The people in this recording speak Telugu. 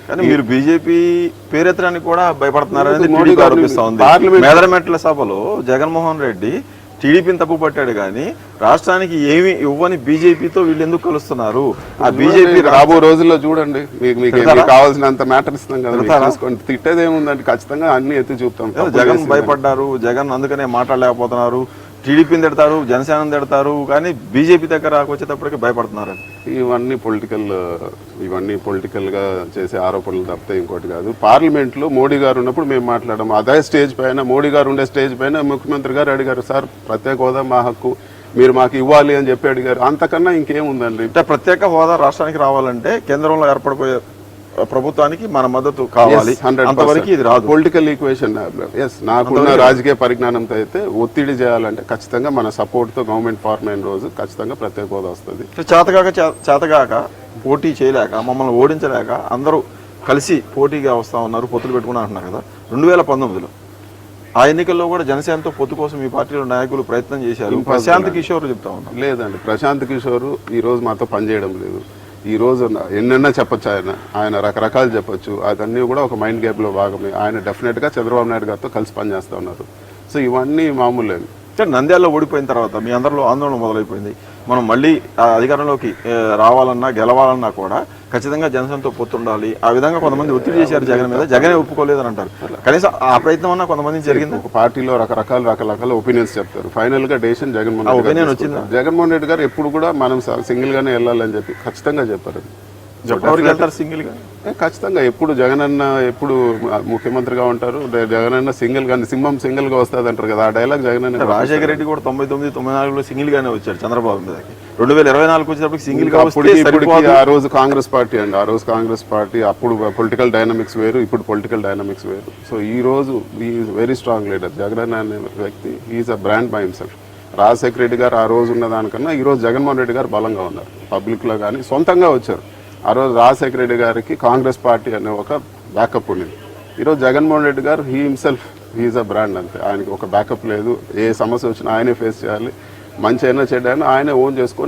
కానీ మీరు బీజేపీ పేరెత్తడానికి కూడా భయపడుతున్నారనేది టీడీపీ ఆరోపిస్తోంది. మేదరమెట్ల సభలో జగన్మోహన్ రెడ్డి టీడీపీని తప్పు పట్టాడు కానీ రాష్ట్రానికి ఏమి ఇవ్వని బీజేపీతో వీళ్ళు ఎందుకు కలుస్తున్నారు? ఆ బీజేపీ రాబో రోజుల్లో చూడండి, మీకు కావాల్సినంత మ్యాటర్ ఇస్తాం కదా, తిట్టేది ఏముందండి, ఖచ్చితంగా అన్ని ఎత్తి చూపుతాం. జగన్ భయపడ్డారు, జగన్ అందుకనే మాట్లాడలేకపోతున్నారు, టీడీపీని తిడతారు, జనసేనని తిడతారు, కానీ బీజేపీ దగ్గర వచ్చేటప్పటికి భయపడుతున్నారు. ఇవన్నీ పొలిటికల్ గా చేసే ఆరోపణలు తప్పితే ఇంకోటి కాదు. పార్లమెంట్ లో మోడీ గారు ఉన్నప్పుడు మేము మాట్లాడాము, అదే స్టేజ్ పైన మోడీ గారు ఉండే స్టేజ్ పైన ముఖ్యమంత్రి గారు అడిగారు, సార్ ప్రత్యేక హోదా మా హక్కు, మీరు మాకు ఇవ్వాలి అని చెప్పి అడిగారు. అంతకన్నా ఇంకేముందండి? అంటే ప్రత్యేక హోదా రాష్ట్రానికి రావాలంటే కేంద్రంలో ఏర్పడిపోయే ప్రభుత్వానికి మన మద్దతు కావాలి, అంతవరకు ఇది రాదు. Political equation. నాకున్న రాజకీయ పరిజ్ఞానంతో అయితే ఒత్తిడి చేయాలంటే ఖచ్చితంగా మన సపోర్ట్ తో గవర్నమెంట్ ఫార్మ్ అయిన రోజు ఖచ్చితంగా ప్రత్యేక హోదా వస్తుంది. చేతగాక పోటీ చేయలేక, మమ్మల్ని ఓడించలేక అందరూ కలిసి పోటీగా వస్తా ఉన్నారు, పొత్తులు పెట్టుకుని అంటున్నారు కదా. 2019లో ఆ ఎన్నికల్లో కూడా జనసేనతో పొత్తు కోసం ఈ పార్టీలో నాయకులు ప్రయత్నం చేశారు. ప్రశాంత్ కిషోర్ చెప్తా ఉన్నారు. లేదండి, ప్రశాంత్ కిషోర్ ఈ రోజు మాతో పనిచేయడం లేదు. ఈ రోజు ఎన్నెన్నా చెప్పొచ్చు, ఆయన రకరకాలు చెప్పొచ్చు, అదన్నీ కూడా ఒక మైండ్ గేమ్ లో భాగమే. ఆయన డెఫినెట్ గా చంద్రబాబు నాయుడు గారితో కలిసి పనిచేస్తూ ఉన్నారు. సో ఇవన్నీ మామూలే. నంద్యాలలో ఓడిపోయిన తర్వాత మీ అందరిలో ఆందోళన మొదలైపోయింది. మనం మళ్ళీ అధికారంలోకి రావాలన్నా గెలవాలన్నా కూడా ఖచ్చితంగా జనసేనతో పొత్తుండాలి. ఆ విధంగా కొంతమంది ఒత్తిడి చేశారు జగన్ మీద, జగనే ఒప్పుకోలేదని అంటారు. కనీసం ఆ ప్రయత్నం అన్నా కొంతమంది జరిగింది. ఒక పార్టీలో రకరకాల ఒపీనియన్స్ చెప్తారు, ఫైనల్ గా డెసిషన్ ఒపీనియన్ వచ్చింది. జగన్మోహన్ రెడ్డి గారు ఎప్పుడు కూడా మనం సింగిల్ గానే వెళ్ళాలని చెప్పి ఖచ్చితంగా చెప్పారు. సింగిల్ గా ఖచ్చితంగా ఎప్పుడు జగనన్న ఎప్పుడు ముఖ్యమంత్రిగా ఉంటారు, జగనన్న సింగిల్ గా, సింహం సింగిల్ గా వస్తుంది అంటారు కదా, ఆ డైలాగ్ జగనన్న. రాజశేఖర రెడ్డి కూడా 99, 94లో సింగిల్ గానే వచ్చాడు చంద్రబాబు మీదకి. 2024 వచ్చేటప్పుడు సింగిల్ గా. ఆ రోజు కాంగ్రెస్ పార్టీ అండి, ఆ రోజు కాంగ్రెస్ పార్టీ, అప్పుడు పొలిటికల్ డైనమిక్స్ వేరు, ఇప్పుడు పొలిటికల్ డైనమిక్స్ వేరు. సో ఈ రోజు వెరీ స్ట్రాంగ్ లీడర్ జగనన్న అనే వ్యక్తి, is a brand by himself. Rajasekhara Reddy గారు ఆ రోజు ఉన్న దానికన్నా ఈ రోజు జగన్మోహన్ రెడ్డి గారు బలంగా ఉన్నారు. పబ్లిక్ లో కానీ సొంతంగా వచ్చారు. ఆ రోజు రాజశేఖర రెడ్డి గారికి కాంగ్రెస్ పార్టీ అనే ఒక బ్యాకప్ ఉండేది. ఈరోజు జగన్మోహన్ రెడ్డి గారు he himself, he is a brand అంతే. ఆయనకి ఒక బ్యాకప్ లేదు, ఏ సమస్య వచ్చినా ఆయనే ఫేస్ చేయాలి, మంచి అయినా చెడ్డ అయినా ఆయనే ఓన్ చేసుకొని